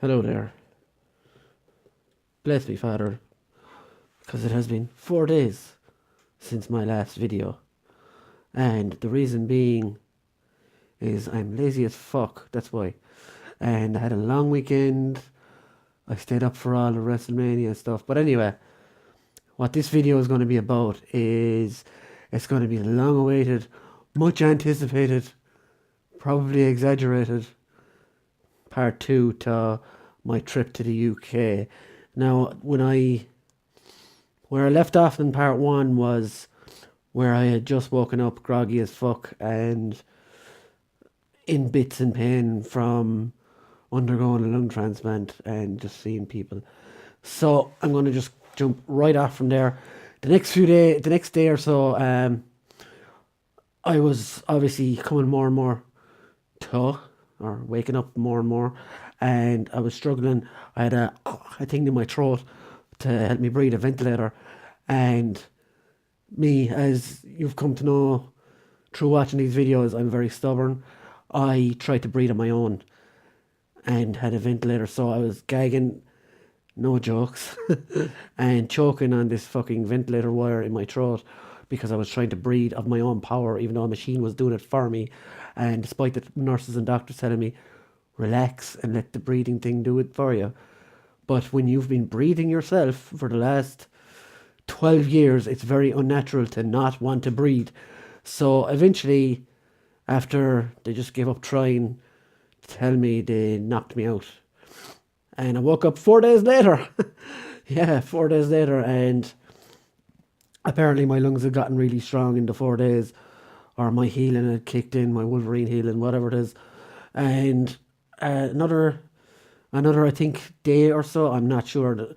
Hello there. Bless me, Father, because it has been 4 days since my last video. And the reason being is I'm lazy as fuck, that's why. And I had a long weekend. I stayed up for all the WrestleMania and stuff. But anyway, what this video is going to be about is it's going to be long awaited, much anticipated, probably exaggerated part 2 to my trip to the UK. Now, where I left off in part 1 was where I had just woken up groggy as fuck and in bits and pain from undergoing a lung transplant and just seeing people. So I'm going to just jump right off from there. The next day or so, I was obviously coming more and more to, or waking up more and more, and I was struggling. I had a thing in my throat to help me breathe, a ventilator, and me, as you've come to know through watching these videos, I'm very stubborn. I tried to breathe on my own and had a ventilator, so I was gagging, no jokes, and choking on this fucking ventilator wire in my throat because I was trying to breathe of my own power, even though a machine was doing it for me. And despite the nurses and doctors telling me, relax and let the breathing thing do it for you. But when you've been breathing yourself for the last 12 years, it's very unnatural to not want to breathe. So eventually, after they just gave up trying to tell me, they knocked me out. And I woke up 4 days later. Yeah, 4 days later, and apparently my lungs had gotten really strong in the 4 days, or my healing had kicked in, my Wolverine healing, whatever it is. And another I think day or so, I'm not sure.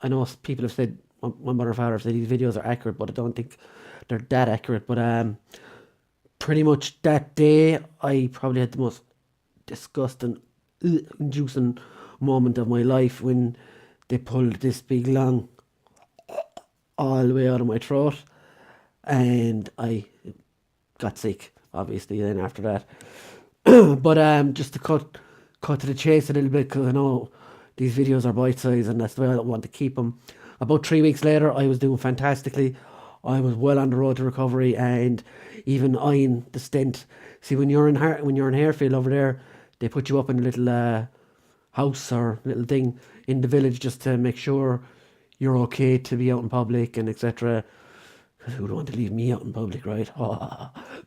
I know people have said, my mother and father have said these videos are accurate, but I don't think they're that accurate. But pretty much that day, I probably had the most disgusting, inducing moment of my life when they pulled this big long all the way out of my throat, and I got sick, obviously, then after that. But just to cut to the chase a little bit, because I know these videos are bite-sized and that's the way I want to keep them. About 3 weeks later, I was doing fantastically. I was well on the road to recovery, and even eyeing the stent. See, when you're in Harefield over there, they put you up in a little house or little thing in the village just to make sure you're okay to be out in public and etc. Because who would want to leave me out in public, right?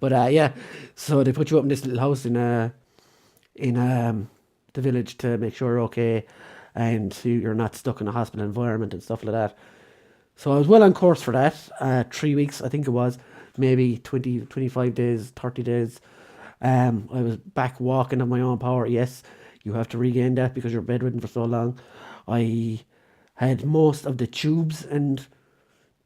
But yeah, so they put you up in this little house in the village to make sure you're okay and so you're not stuck in a hospital environment and stuff like that. So I was well on course for that. 3 weeks, I think it was, maybe 20, 25 days, 30 days. I was back walking on my own power. Yes, you have to regain that because you're bedridden for so long. I had most of the tubes and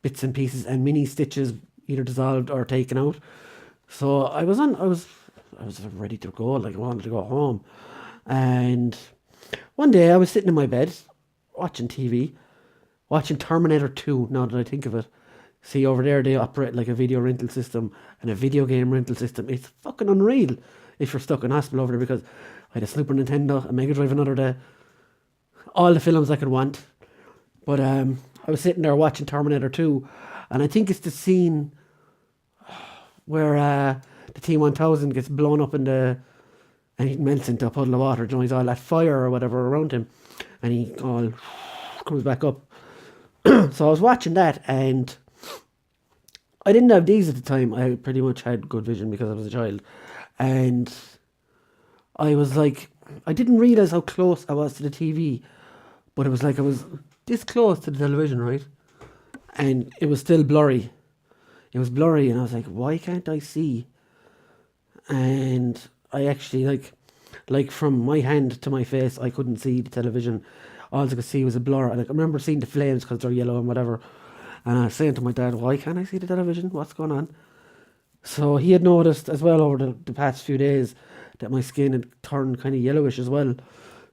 bits and pieces and mini stitches either dissolved or taken out. So I was ready to go, like I wanted to go home. And one day I was sitting in my bed watching TV, watching Terminator 2, now that I think of it. See, over there they operate like a video rental system and a video game rental system. It's fucking unreal if you're stuck in hospital over there, because I had a Super Nintendo, a Mega Drive another day, all the films I could want. But I was sitting there watching Terminator 2, and I think it's the scene where the T-1000 gets blown up and he melts into a puddle of water, joins all that fire or whatever around him, and he all comes back up. So I was watching that, and I didn't have these at the time. I pretty much had good vision because I was a child, and I was like, I didn't realise how close I was to the TV, but it was like I was this close to the television, right? And it was still blurry. It was blurry, and I was like, why can't I see? And I actually, like from my hand to my face, I couldn't see the television. All I could see was a blur. Like, I remember seeing the flames because they're yellow and whatever. And I was saying to my dad, why can't I see the television? What's going on? So he had noticed as well over the past few days that my skin had turned kind of yellowish as well.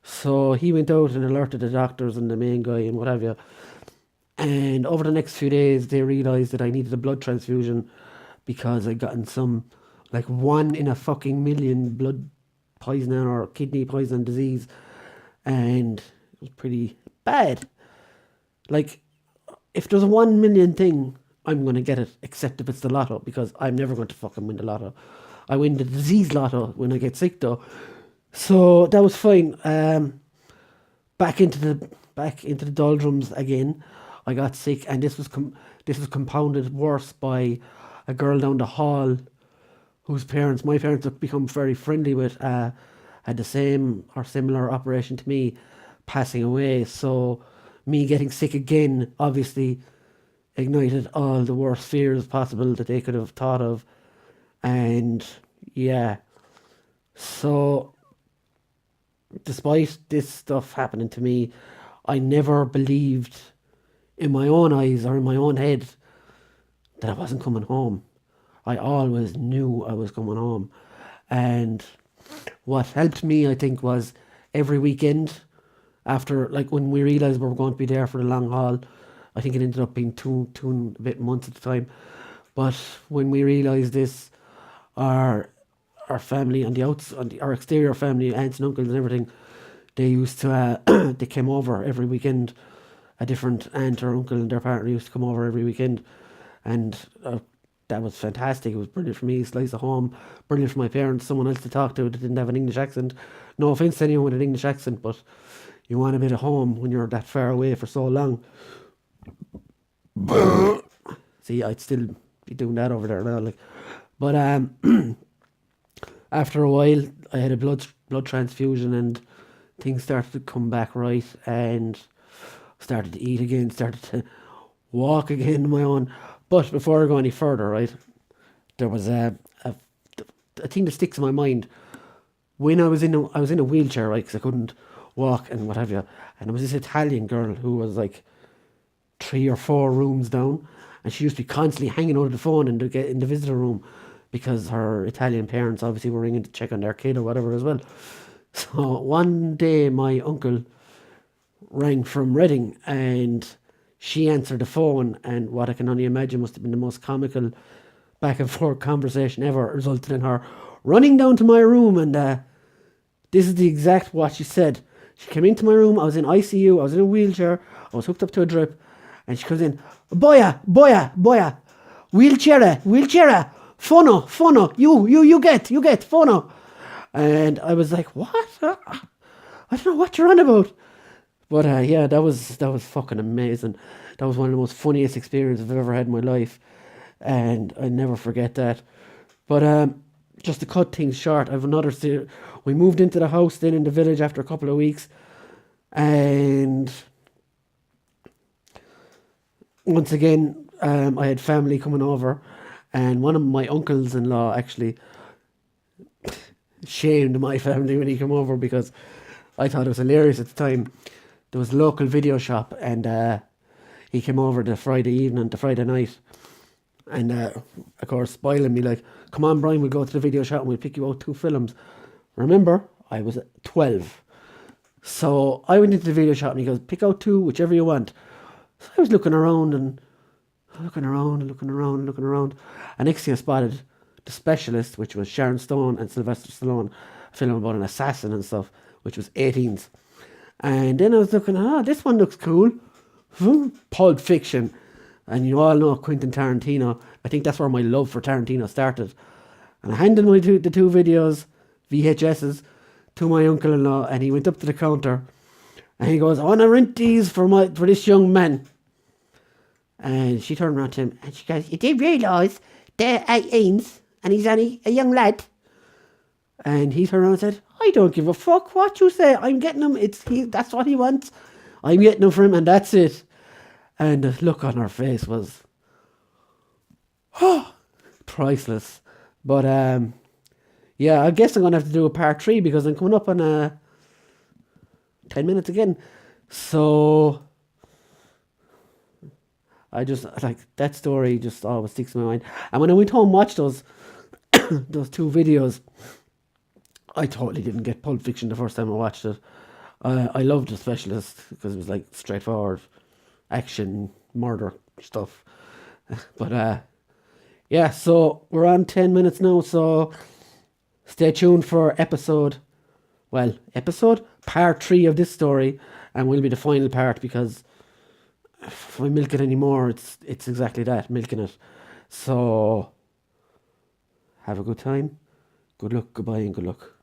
So he went out and alerted the doctors and the main guy and what have you. And over the next few days, they realised that I needed a blood transfusion because I'd gotten some, like 1 in a fucking million blood poisoning or kidney poisoning disease. and it was pretty bad. Like, if there's a 1 million thing, I'm going to get it, except if it's the lotto, because I'm never going to fucking win the lotto. I win the disease lotto when I get sick, though. So that was fine. Back into the doldrums again. I got sick, and this was compounded worse by a girl down the hall whose parents, my parents, have become very friendly with, had the same or similar operation to me, passing away. So me getting sick again obviously ignited all the worst fears possible that they could have thought of. And yeah, so despite this stuff happening to me, I never believed in my own eyes or in my own head that I wasn't coming home. I always knew I was coming home. And what helped me, I think, was every weekend after, like, when we realised we were going to be there for the long haul. I think it ended up being two and a bit months at the time. But when we realised this, our family on the our exterior family, aunts and uncles and everything, they used to they came over every weekend. A different aunt or uncle and their partner used to come over every weekend, and that was fantastic. It was brilliant for me, slice of home, brilliant for my parents, someone else to talk to that didn't have an English accent. No offence to anyone with an English accent, but you want a bit of home when you're that far away for so long. See, I'd still be doing that over there now, like. But after a while, I had a blood transfusion, and things started to come back right, and started to eat again, started to walk again on my own. But before I go any further, right, there was a thing that sticks in my mind. When I was in a wheelchair, right, because I couldn't walk and what have you, and there was this Italian girl who was like 3 or 4 rooms down, and she used to be constantly hanging out of the phone in the visitor room, because her Italian parents obviously were ringing to check on their kid or whatever as well. So one day my uncle rang from Reading, and she answered the phone, and what I can only imagine must have been the most comical back and forth conversation ever, resulted in her running down to my room, and this is the exact what she said. She came into my room, I was in ICU, I was in a wheelchair, I was hooked up to a drip, and she comes in, boya, wheelchair, fono, you get, fono. And I was like, what? I don't know what you're on about. But yeah, that was fucking amazing. That was one of the most funniest experiences I've ever had in my life, and I never forget that. But just to cut things short, I have another. We moved into the house then in the village after a couple of weeks, and once again, I had family coming over, and one of my uncles-in-law actually shamed my family when he came over, because I thought it was hilarious at the time. There was a local video shop, and he came over the Friday night, and of course spoiling me, like, come on Brian, we'll go to the video shop and we'll pick you out 2 films. Remember, I was 12. So I went into the video shop and he goes, pick out 2, whichever you want. So I was looking around, and next thing I spotted The Specialist, which was Sharon Stone and Sylvester Stallone, a film about an assassin and stuff, which was 18s. And then I was looking, this one looks cool. Pulp Fiction. And you all know Quentin Tarantino. I think that's where my love for Tarantino started. And I handed the 2 videos, VHSs, to my uncle-in-law, and he went up to the counter and he goes, I want to rent these for this young man. And she turned around to him and she goes, you do realise they're 18s and he's only a young lad? And he turned around and said, I don't give a fuck what you say. I'm getting him. That's what he wants. I'm getting him for him, and that's it. And the look on her face was priceless. But yeah, I guess I'm going to have to do a part 3, because I'm coming up on 10 minutes again. So I just, like, that story just always sticks in my mind. And when I went home and watched those 2 videos, I totally didn't get Pulp Fiction the first time I watched it. I loved The Specialist because it was like straightforward action, murder stuff. But yeah, so we're on 10 minutes now, so stay tuned for part three of this story, and will be the final part because if I milk it anymore, it's exactly that, milking it. So have a good time. Good luck, goodbye, and good luck.